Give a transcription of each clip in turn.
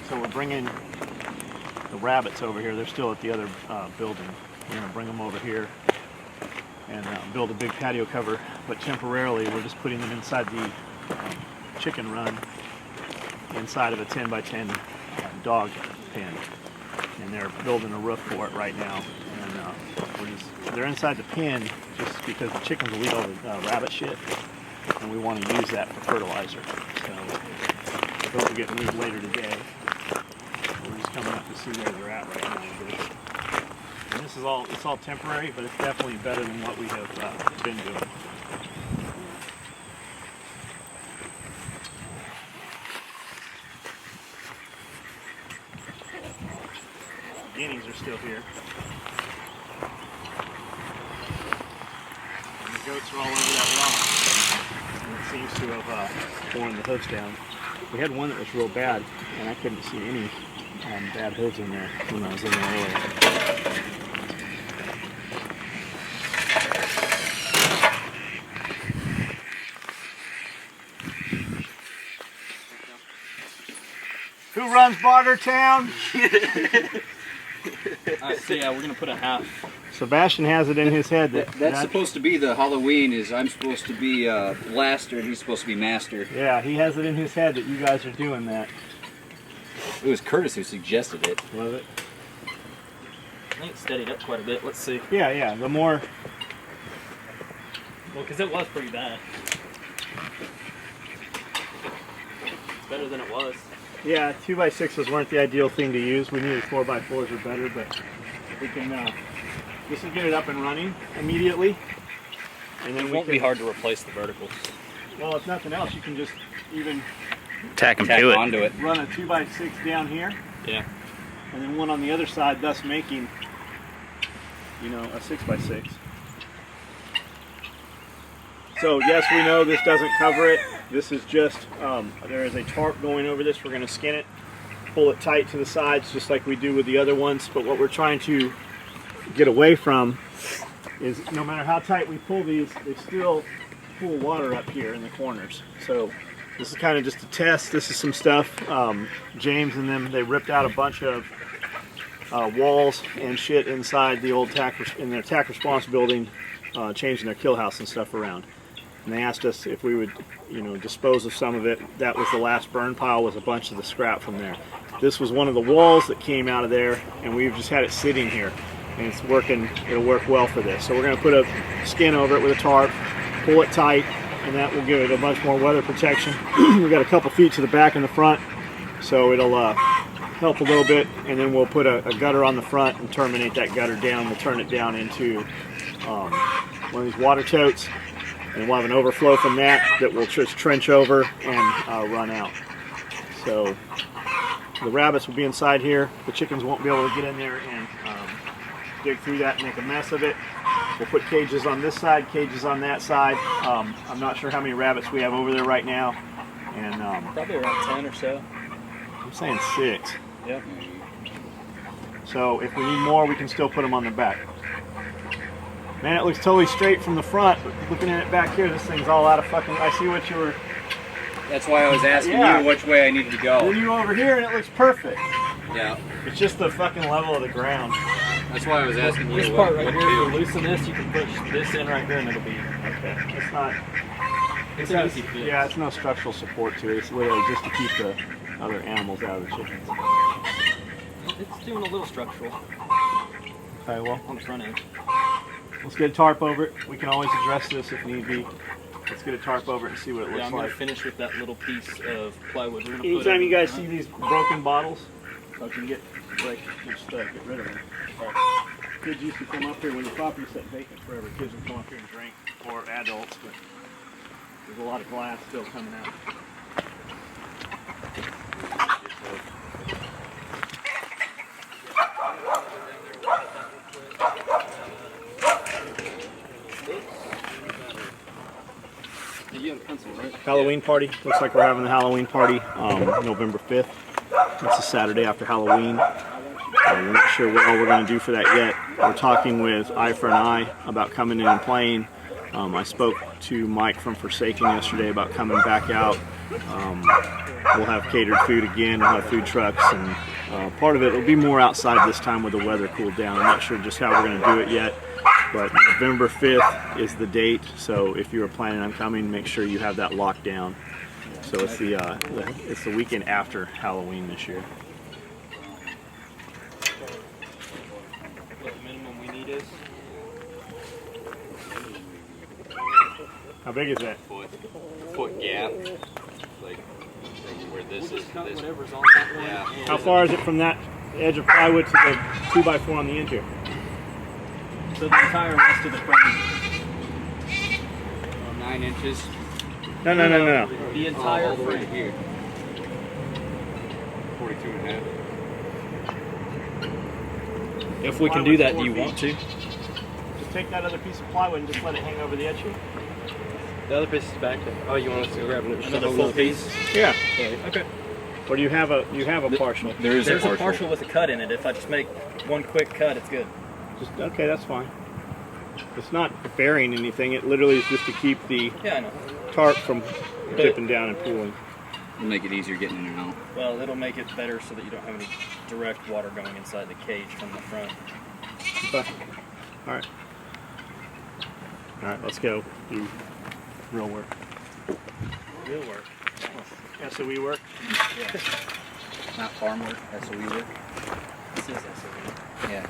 So we're bringing the rabbits over here. They're still at the other building. We're going to bring them over here and build a big patio cover. But temporarily, we're just putting them inside the chicken run, inside of a 10 by 10 dog pen. And they're building a roof for it right now. And they're inside the pen just because the chickens will eat all the rabbit shit. And we want to use that for fertilizer. So those will get moved later today. We're just coming up to see where they're at right now. And this is it's all temporary, but it's definitely better than what we have been doing. The guineas are still here. And the goats are all over that rock. And it seems to have torn the hooves down. We had one that was real bad, and I couldn't see any bad hooves in there when I was in there earlier. Who runs Bartertown? Alright, so yeah, we're gonna put a half. Sebastian has it in his head that's supposed to be the Halloween. Is I'm supposed to be Blaster and he's supposed to be Master. Yeah, he has it in his head that you guys are doing that. It was Curtis who suggested it. Was it? I think it steadied up quite a bit. Let's see. Yeah. The more. Well, because it was pretty bad. It's better than it was. Yeah, 2x6s weren't the ideal thing to use. We needed 4x4s or better, but we can. This will get it up and running immediately, and then it won't be hard to replace the verticals. Well, if nothing else, you can just even tack onto it. Run a 2x6 down here. Yeah. And then one on the other side, thus making, a 6x6. So yes, we know this doesn't cover it. This is just, there is a tarp going over this. We're going to skin it, pull it tight to the sides just like we do with the other ones. But what we're trying to get away from is no matter how tight we pull these, they still pull water up here in the corners. So this is kind of just a test. This is some stuff James and them, they ripped out a bunch of walls and shit inside the old in their tack response building, changing their kill house and stuff around. And they asked us if we would, dispose of some of it. That was the last burn pile, was a bunch of the scrap from there. This was one of the walls that came out of there, and we've just had it sitting here. And it's working, it'll work well for this. So we're going to put a skin over it with a tarp, pull it tight, and that will give it a bunch more weather protection. We've got a couple feet to the back and the front, so it'll help a little bit. And then we'll put a gutter on the front and terminate that gutter down. We'll turn it down into one of these water totes, and we'll have an overflow from that will just trench over and run out. So the rabbits will be inside here. The chickens won't be able to get in there and dig through that and make a mess of it. We'll put cages on this side, cages on that side. I'm not sure how many rabbits we have over there right now. And probably around 10 or so. I'm saying 6. Yeah. So if we need more, we can still put them on the back. Man, it looks totally straight from the front, but looking at it back here, this thing's all out of fucking... I see what you were... That's why I was asking you which way I needed to go. Then you over here and it looks perfect. Yeah. It's just the fucking level of the ground. That's why I was asking you this part right here, if you loosen this, you can push this in right here and it'll be... Okay. It's not... It's an easy fit. Yeah, it's no structural support to it. It's literally just to keep the other animals out of the chickens. It's doing a little structural. Okay, well, on the front end. Let's get a tarp over it. We can always address this if need be. Let's get a tarp over it and see what it looks I'm like. going to finish with that little piece of plywood. We're gonna Anytime you guys see these broken bottles, you can just get rid of them. Kids used to come up here when the property sat vacant forever. Kids would come up here and drink, or adults, but there's a lot of glass still coming out. You have a pencil, right? Halloween party. Looks like we're having the Halloween party November 5th. It's a Saturday after Halloween. We're not sure what all we're going to do for that yet. We're talking with Eye for an Eye about coming in and playing. I spoke to Mike from Forsaken yesterday about coming back out. We'll have catered food again. We'll have food trucks, and part of it will be more outside this time with the weather cooled down. I'm not sure just how we're going to do it yet, but November 5th is the date. So if you were planning on coming, make sure you have that locked down. So it's the weekend after Halloween this year. What the minimum we need is? How big is that? Foot gap, like where this is. Cut This, whatever's on that one. yeah. and- How far is it from that edge of plywood to the 2x4 on the end here? So the entire rest of the frame. 9 inches. No. The entire all the way to frame. here. 42 and a half. If we can do that, do you want to? Just take that other piece of plywood and just let it hang over the edge here. The other piece is back there. Oh, you want us to grab Another full piece? Yeah. Okay. Or do you have a partial? There's a partial with a cut in it. If I just make one quick cut, it's good. Just, okay, that's fine. It's not burying anything. It literally is just to keep the Yeah, I know. tarp from dipping down and pooling. It'll make it easier getting in and out. Well, it'll make it better so that you don't have any direct water going inside the cage from the front. Okay. All right. All right, let's go do real work. Real work. SOE work. Not farm work, SOE work. This is SOE. Yeah.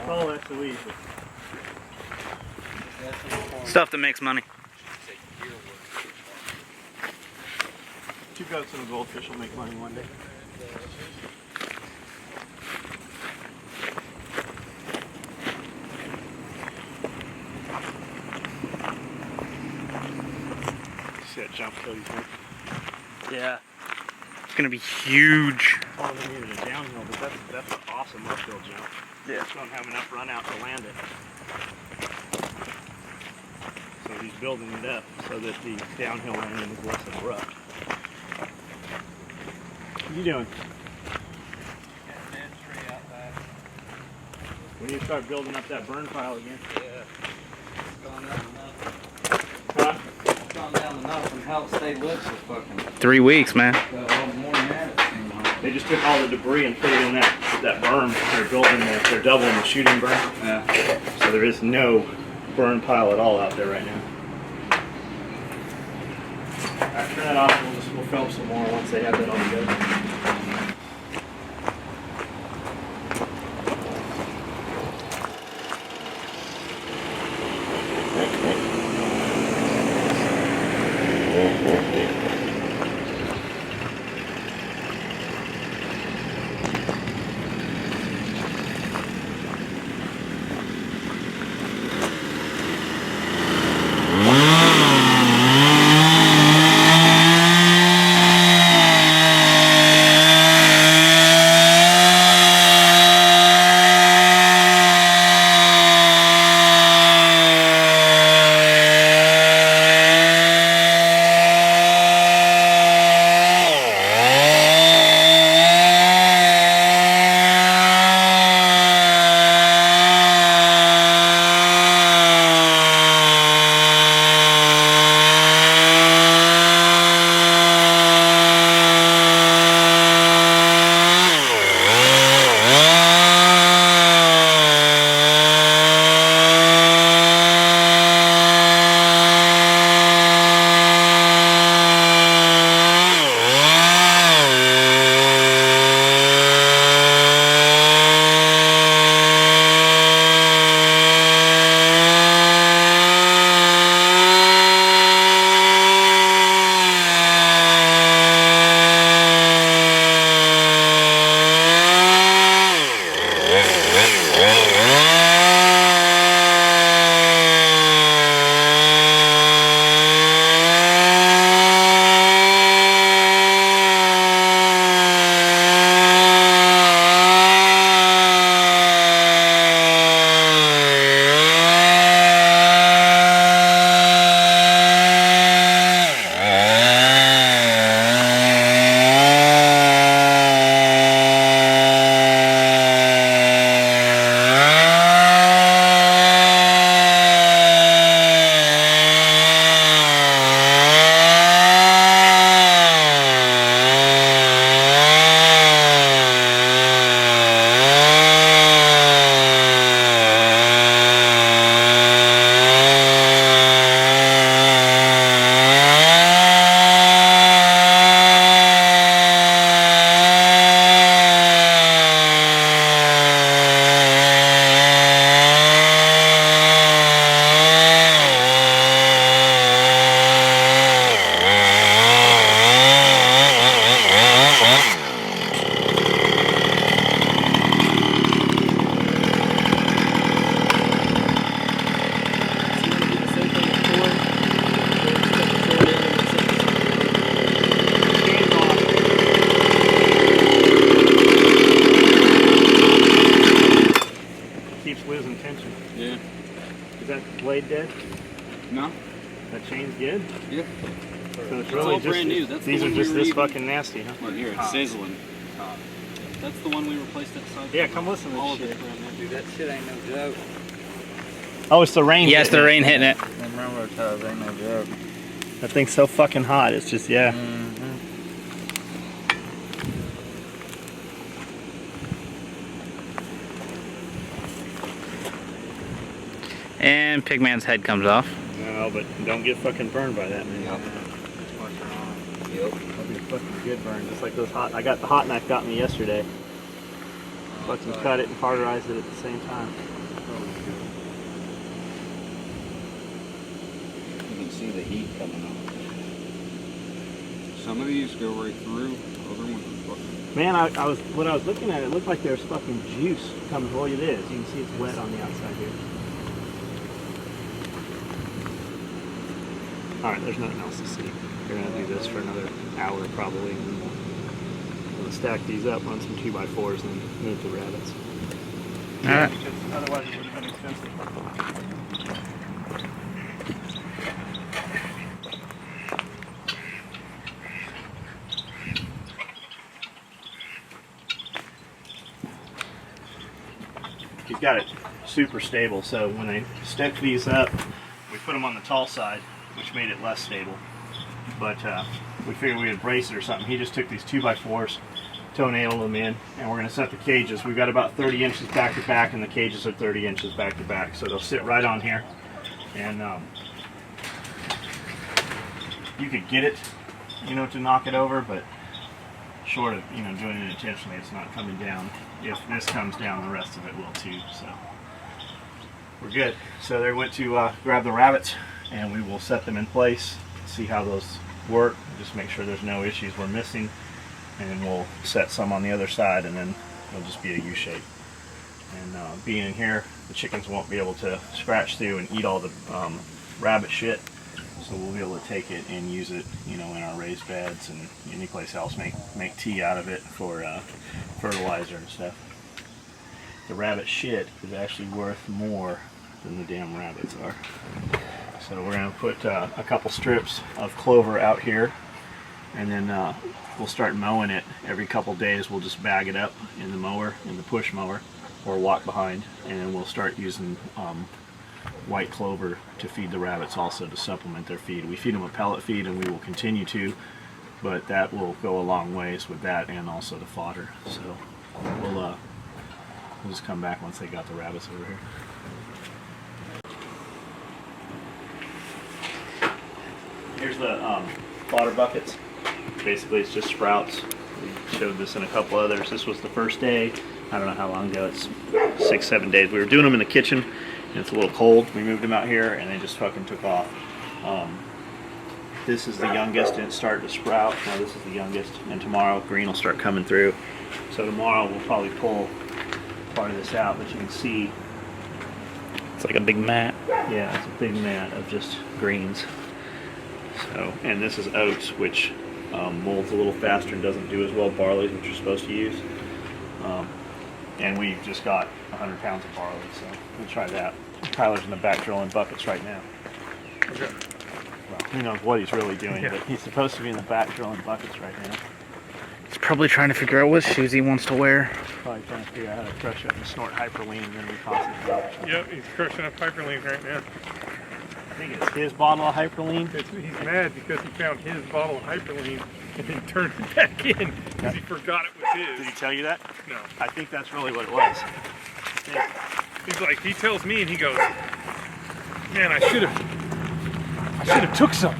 Oh, SOE. Stuff that makes money. Two goats and a goldfish will make money one day. See that jump Cody's making? Yeah. It's gonna be huge. Oh, they needed a downhill, but that's an awesome uphill jump. Yeah. Just don't have enough run out to land it. So he's building it up so that the downhill landing is less abrupt. What are you doing? When you start building up that burn pile again? Huh? Gone down enough and how it stayed lit for fucking 3 weeks, man. more than that. They just took all the debris and put it in that berm. They're building they're doubling the shooting berm. Yeah. So there is no burn pile at all out there right now. Alright, turn that off. We'll film some more once they have that all together. blade dead? No? That chain's good? Yeah. So it's It's really all just, brand new. That's these the are one just we were this even- fucking nasty, huh? Well, here it's sizzling. That's the one we replaced outside. Yeah, come listen to All this of shit. it's brand new. Dude, that shit ain't no joke. Oh, it's the rain. Yes, hitting the it. rain hitting it. Them railroad ties ain't no joke. That thing's so fucking hot. It's just, yeah. And Pigman's head comes off. No, but don't get fucking burned by that, man. Yep. That'll be a fucking good burn. Just like those hot. I got the hot knife got me yesterday. Fucking cut it and cauterized it at the same time. You can see the heat coming up. Some of these go right through, other ones are fucking. Man, when I was looking at it, it looked like there was fucking juice coming. Well, it is. You can see it's wet on the outside here. All right, there's nothing else to see. We're gonna do this for another hour probably, and then we'll stack these up on some 2x4s and then move the rabbits. All right. Because otherwise it would have been expensive. You've got it super stable, so when I stick these up, we put them on the tall side, which made it less stable. But we figured we would brace it or something. He just took these 2x4s, toenailed them in, and we're going to set the cages. We've got about 30 inches back to back, and the cages are 30 inches back to back, so they'll sit right on here. And you could get it, you know, to knock it over, but short of, you know, doing it intentionally, it's not coming down. If this comes down, the rest of it will too. So we're good. So they went to grab the rabbits, and we will set them in place, see how those work, just make sure there's no issues we're missing, and then we'll set some on the other side, and then it'll just be a U-shape. And being in here, the chickens won't be able to scratch through and eat all the rabbit shit, so we'll be able to take it and use it, you know, in our raised beds and any place else, make tea out of it for fertilizer and stuff. The rabbit shit is actually worth more than the damn rabbits are. So we're going to put a couple strips of clover out here, and then we'll start mowing it every couple days. We'll just bag it up in the mower, in the push mower, or walk behind, and we'll start using white clover to feed the rabbits also, to supplement their feed. We feed them a pellet feed, and we will continue to, but that will go a long ways with that and also the fodder. So we'll just come back once they got the rabbits over here. Here's the fodder buckets. Basically, it's just sprouts. We showed this in a couple others. This was the first day. I don't know how long ago. It's 6-7 days. We were doing them in the kitchen, and it's a little cold. We moved them out here, and they just fucking took off. This is the youngest, and it's starting to sprout. Now this is the youngest, and tomorrow green will start coming through. So tomorrow we'll probably pull part of this out, but you can see It's like a big mat. yeah, it's a big mat of just greens. So, and this is oats, which molds a little faster and doesn't do as well barley, which you're supposed to use. And we've just got 100 pounds of barley, so we'll try that. Tyler's in the back drilling buckets right now. Okay. Well, who knows what he's really doing, but he's supposed to be in the back drilling buckets right now. He's probably trying to figure out what shoes he wants to wear. Probably trying to figure out how to crush up and snort hyperlean, and then we toss it out. Yep, he's crushing up hyperlean right now. I think it's his bottle of hyperlean. He's mad because he found his bottle of hyperlean and then turned it back in because he forgot it was Did he his. tell you that? No. I think that's really what it was. Yeah. He's like, he tells me and he goes, man, I should have took some.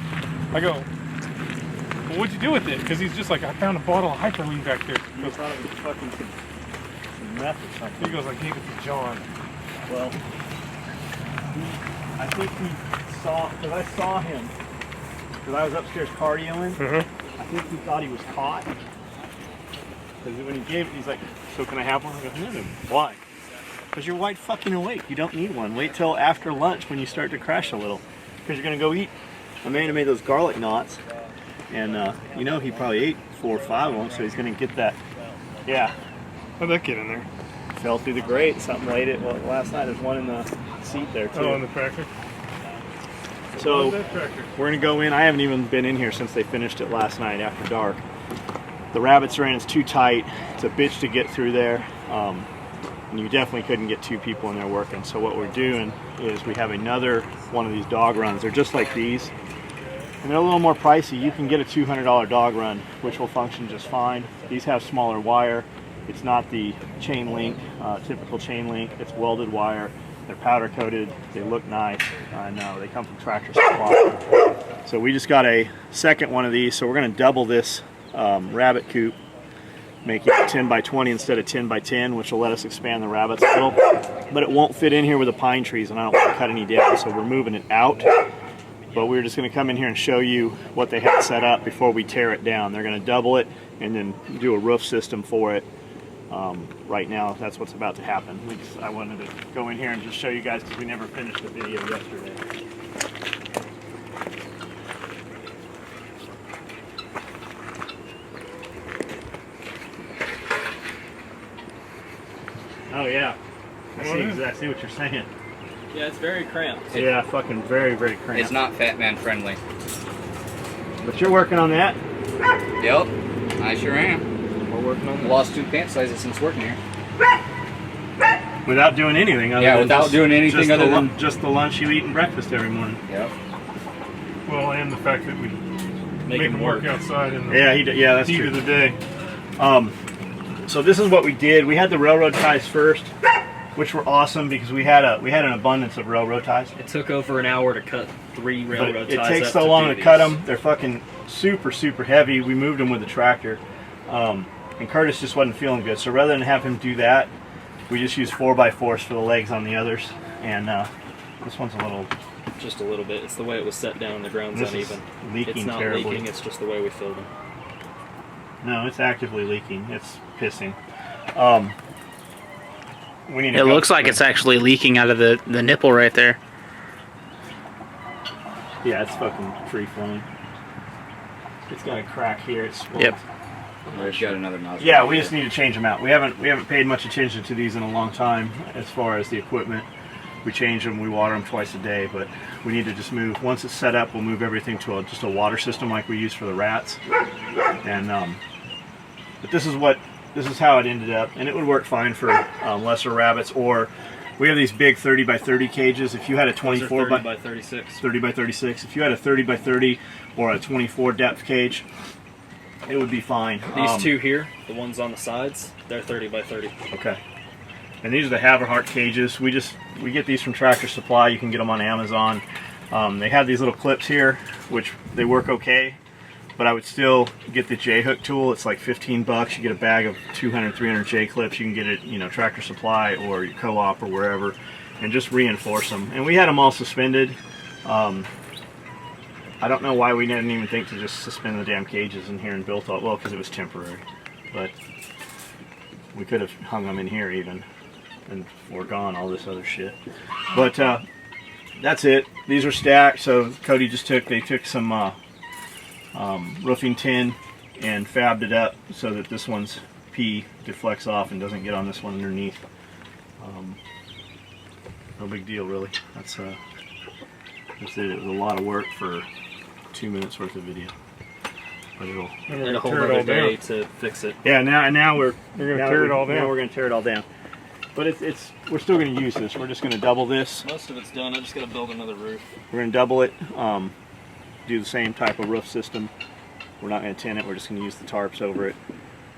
I go, well, what'd you do with it? Because he's just like, I found a bottle of hyperlean back there. He I goes, thought it was fucking some meth or something. he goes, I gave it to John. Well, I think he saw, because I saw him, because I was upstairs cardioing. I think he thought he was caught. Because when he gave it, he's like, so can I have one? I go, no. Why? Because you're wide fucking awake. You don't need one. Wait till after lunch when you start to crash a little. Because you're going to go eat. Amanda made those garlic knots. And, you know, he probably ate 4 or 5 of them, so he's going to get that. Yeah. How'd that get in there? Fell through the grate. Something laid it. Well, last night there's one in the seat there, too. Oh, in the tractor? So That tractor. we're gonna go in. I haven't even been in here since they finished it last night after dark. The rabbits are in. It's too tight. It's a bitch to get through there. And you definitely couldn't get 2 people in there working. So what we're doing is we have another one of these dog runs. They're just like these, and they're a little more pricey. You can get a $200 dog run, which will function just fine. These have smaller wire. It's not the chain link, typical chain link. It's welded wire. They're powder coated. They look nice. I know they come from Tractor Supply. So we just got a second one of these. So we're going to double this rabbit coop, making it 10 by 20 instead of 10 by 10, which will let us expand the rabbits a little. But it won't fit in here with the pine trees, and I don't want to cut any down, so we're moving it out. But we're just going to come in here and show you what they have set up before we tear it down. They're going to double it and then do a roof system for it. Right now, that's what's about to happen. I wanted to go in here and just show you guys because we never finished the video yesterday. Oh yeah, I see what you're saying. Yeah, it's very cramped. Yeah, fucking very, very cramped. It's not fat man friendly. But you're working on that. Yep, I sure am. We're working on that. Lost 2 pant sizes since working here. Without doing anything. Other Yeah, than without just- doing anything just other the than- just the lunch you eat and breakfast every morning. Yep. Well, and the fact that we make him him work work. outside in the Yeah, that's heat true. of the day. So this is what we did. We had the railroad ties first, which were awesome because we had an abundance of railroad ties. It took over an hour to cut 3 But railroad it ties. takes up so to long do to cut these. them. They're fucking super, super heavy. We moved them with the tractor, and Curtis just wasn't feeling good. So rather than have him do that, we just used 4x4s for the legs on the others. And this one's a little. Just a little bit. It's the way it was set down. The ground's This is uneven. leaking It's not terribly. leaking. It's just the way we filled them. No, it's actively leaking. It's pissing. We need to It go- looks like it's actually leaking out of the nipple right there. Yeah, it's fucking free flowing. It's got a crack here. It's Yep. There's got another nozzle. Yeah, we just need to change them out. We haven't paid much attention to these in a long time as far as the equipment. We change them, we water them twice a day, but we need to just move. Once it's set up, we'll move everything to just a water system like we use for the rats. And but this is how it ended up, and it would work fine for lesser rabbits. Or we have these big 30 by 30 cages. If you had a Those are 24 30 by 36. 30 by 36, if you had a 30 by 30 or a 24 depth cage, it would be fine. These 2 here, the ones on the sides, they're 30 by 30. Okay. And these are the Haverhart cages. We get these from Tractor Supply. You can get them on Amazon. They have these little clips here, which they work okay, but I would still get the J-hook tool. It's like 15 bucks. You get a bag of 200, 300 J-clips. You can get it, Tractor Supply or your co-op or wherever, and just reinforce them. And we had them all suspended. I don't know why we didn't even think to just suspend the damn cages in here and built all, well, because it was temporary. But we could have hung them in here even and foregone all this other shit. But that's it. These are stacked. So Cody they took some roofing tin and fabbed it up so that this one's pee deflects off and doesn't get on this one underneath. No big deal, really. That's it. It was a lot of work for 2 minutes worth of video. But it'll. And a whole tear it other all day down. to fix it. Yeah. Now we're They're gonna tear it all Now down. we're gonna tear it all down. But we're still gonna use this. We're just gonna double this. Most of it's done. I just got to build another roof. We're going to double it, do the same type of roof system. We're not going to tin it, we're just going to use the tarps over it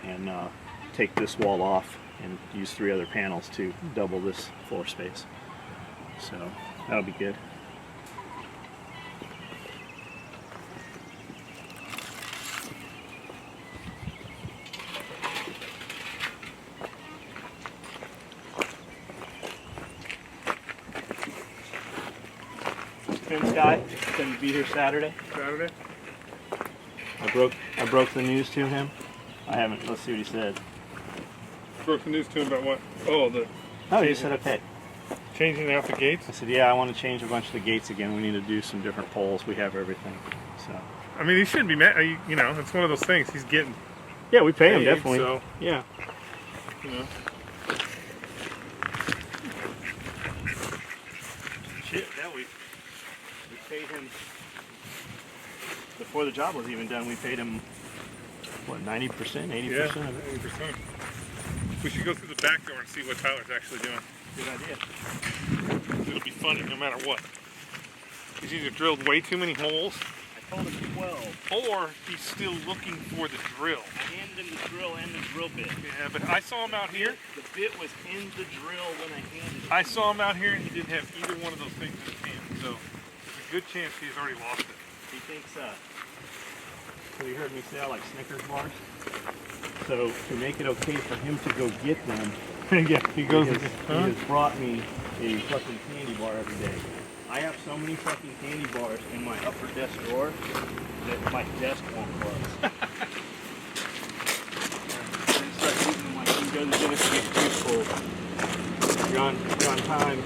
and take this wall off and use 3 other panels to double this floor space. So that'll be good. Tim's guy, going to be here Saturday. Saturday. I broke the news to him. I haven't. Let's see what he said. Broke the news to him about what? Oh, the Oh, he said okay. changing out the gates. I said, yeah, I want to change a bunch of the gates again. We need to do some different poles. We have everything. So I mean, he shouldn't be mad. You know, it's one of those things. He's getting yeah, we pay him paid, definitely. So Yeah. you know. Shit, that we paid him before the job was even done. We paid him what, 90%, 80% Yeah, of it. 80%. We should go through the back door and see what Tyler's actually doing. Good idea. It'll be funny no matter what. He's either drilled way too many holes, I told him 12. or he's still looking for the drill. I handed him the drill and the drill bit. Yeah, but I saw him out here. The bit was in the drill when I handed it. I saw him out here, and he didn't have either one of those things in his hand. So there's a good chance he's already lost it. He thinks, so you heard me say I like Snickers bars? So to make it okay for him to go get them, Yeah, he goes. he has brought me a fucking candy bar every day. I have so many fucking candy bars in my upper desk drawer that my desk won't close. I start using them like you go to the dentist to get your tooth pulled. You're on time.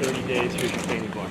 30 days, here's your candy bar.